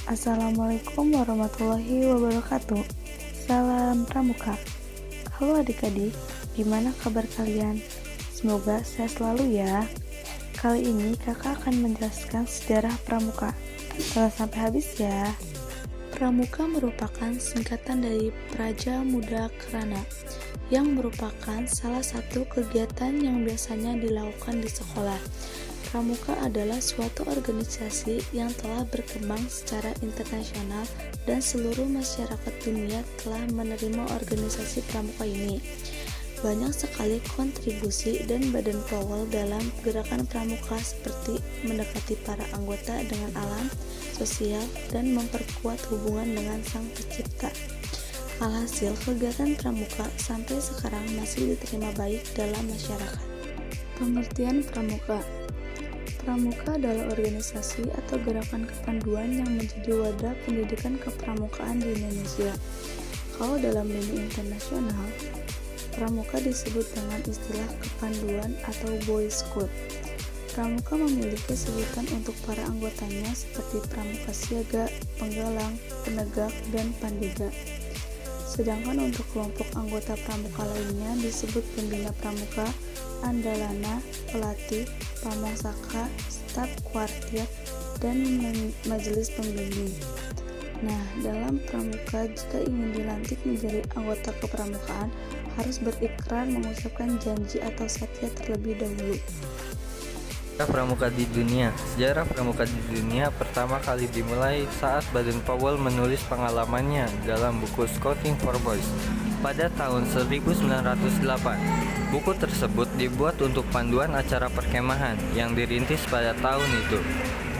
Assalamualaikum warahmatullahi wabarakatuh. Salam Pramuka. Halo adik-adik, gimana kabar kalian? Semoga sehat selalu ya. Kali ini kakak akan menjelaskan sejarah Pramuka. Jangan sampai habis ya. Pramuka merupakan singkatan dari Praja Muda Kerana, yang merupakan salah satu kegiatan yang biasanya dilakukan di sekolah. Pramuka adalah suatu organisasi yang telah berkembang secara internasional dan seluruh masyarakat dunia telah menerima organisasi Pramuka ini. Banyak sekali kontribusi dan badan Powell dalam gerakan Pramuka seperti mendekati para anggota dengan alam, sosial, dan memperkuat hubungan dengan Sang Pencipta. Alhasil, kegiatan Pramuka sampai sekarang masih diterima baik dalam masyarakat. Pengertian Pramuka. Pramuka adalah organisasi atau gerakan kepanduan yang menjadi wadah pendidikan kepramukaan di Indonesia. Kalau dalam dunia internasional, Pramuka disebut dengan istilah kepanduan atau Boy Scout. Pramuka memiliki sebutan untuk para anggotanya seperti Pramuka Siaga, Penggalang, Penegak, dan Pandega. Sedangkan untuk kelompok anggota Pramuka lainnya disebut Pembina Pramuka, Andalana, Pelatih, Pamangsaka, Staf Kuartir, dan Majelis Pembimbing. Nah, dalam Pramuka, jika ingin dilantik menjadi anggota kepramukaan, harus berikrar mengucapkan janji atau satya terlebih dahulu. Sejarah Pramuka di dunia. Sejarah Pramuka di dunia pertama kali dimulai saat Baden Powell menulis pengalamannya dalam buku Scouting for Boys pada tahun 1908. Buku tersebut dibuat untuk panduan acara perkemahan yang dirintis pada tahun itu.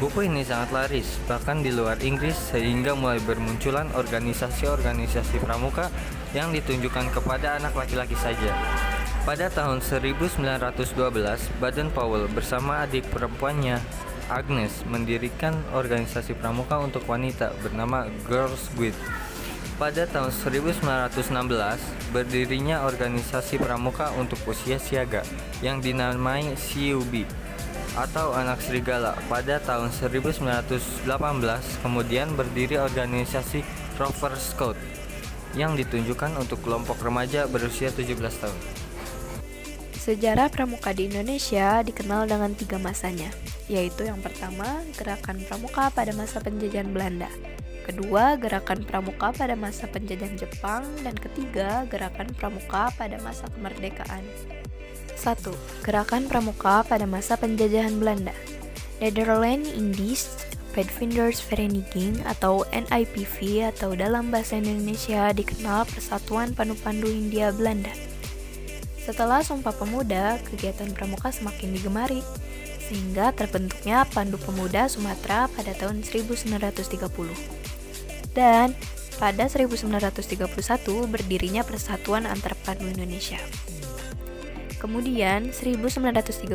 Buku ini sangat laris, bahkan di luar Inggris, sehingga mulai bermunculan organisasi-organisasi pramuka yang ditunjukkan kepada anak laki-laki saja. Pada tahun 1912, Baden Powell bersama adik perempuannya, Agnes, mendirikan organisasi pramuka untuk wanita bernama Girls Guild. Pada tahun 1916, berdirinya organisasi pramuka untuk usia siaga yang dinamai CUB atau Anak Serigala. Pada tahun 1918, kemudian berdiri organisasi Rover Scout yang ditunjukkan untuk kelompok remaja berusia 17 tahun. Sejarah pramuka di Indonesia dikenal dengan 3 masanya, yaitu yang pertama, gerakan pramuka pada masa penjajahan Belanda. Kedua, gerakan pramuka pada masa penjajahan Jepang, dan ketiga, gerakan pramuka pada masa kemerdekaan. 1. Gerakan pramuka pada masa penjajahan Belanda. Nederland Indisch Padvindersvereniging atau NIPV atau dalam bahasa Indonesia dikenal Persatuan Pandu-Pandu Hindia Belanda. Setelah Sumpah Pemuda, kegiatan pramuka semakin digemari, sehingga terbentuknya Pandu Pemuda Sumatera pada tahun 1930. Dan pada 1931 berdirinya Persatuan Antar Pandu Indonesia. Kemudian 1936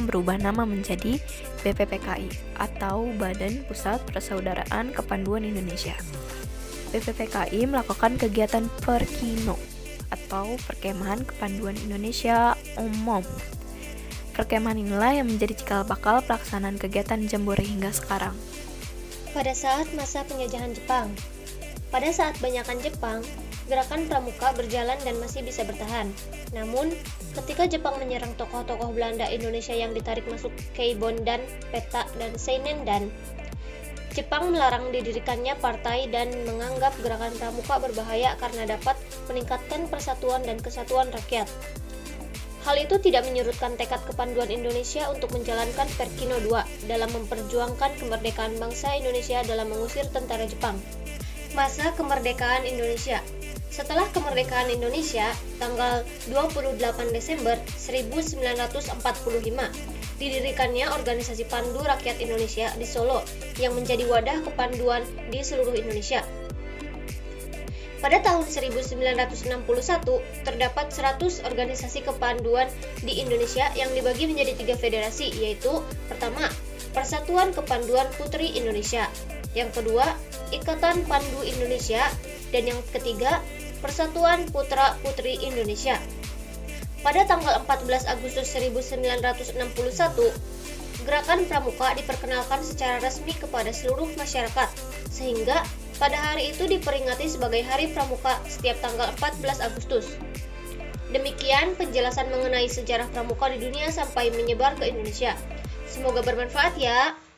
berubah nama menjadi BPPKI atau Badan Pusat Persaudaraan Kepanduan Indonesia. BPPKI melakukan kegiatan Perkino atau Perkemahan Kepanduan Indonesia Umum. Perkemahan inilah yang menjadi cikal bakal pelaksanaan kegiatan Jambore hingga sekarang. Pada saat masa penjajahan Jepang, pada saat banyakan Jepang, gerakan pramuka berjalan dan masih bisa bertahan. Namun, ketika Jepang menyerang tokoh-tokoh Belanda Indonesia yang ditarik masuk Keibondan, Peta, dan Seinendan, Jepang melarang didirikannya partai dan menganggap gerakan pramuka berbahaya karena dapat meningkatkan persatuan dan kesatuan rakyat. Hal itu tidak menyurutkan tekad kepanduan Indonesia untuk menjalankan Perkino II dalam memperjuangkan kemerdekaan bangsa Indonesia dalam mengusir tentara Jepang. Masa kemerdekaan Indonesia. Setelah kemerdekaan Indonesia, tanggal 28 Desember 1945, didirikannya Organisasi Pandu Rakyat Indonesia di Solo yang menjadi wadah kepanduan di seluruh Indonesia. Pada tahun 1961, terdapat 100 organisasi kepanduan di Indonesia yang dibagi menjadi 3 federasi, yaitu pertama, Persatuan Kepanduan Putri Indonesia, yang kedua, Ikatan Pandu Indonesia, dan yang ketiga, Persatuan Putra Putri Indonesia. Pada tanggal 14 Agustus 1961, Gerakan Pramuka diperkenalkan secara resmi kepada seluruh masyarakat, sehingga pada hari itu diperingati sebagai Hari Pramuka setiap tanggal 14 Agustus. Demikian penjelasan mengenai sejarah pramuka di dunia sampai menyebar ke Indonesia. Semoga bermanfaat ya.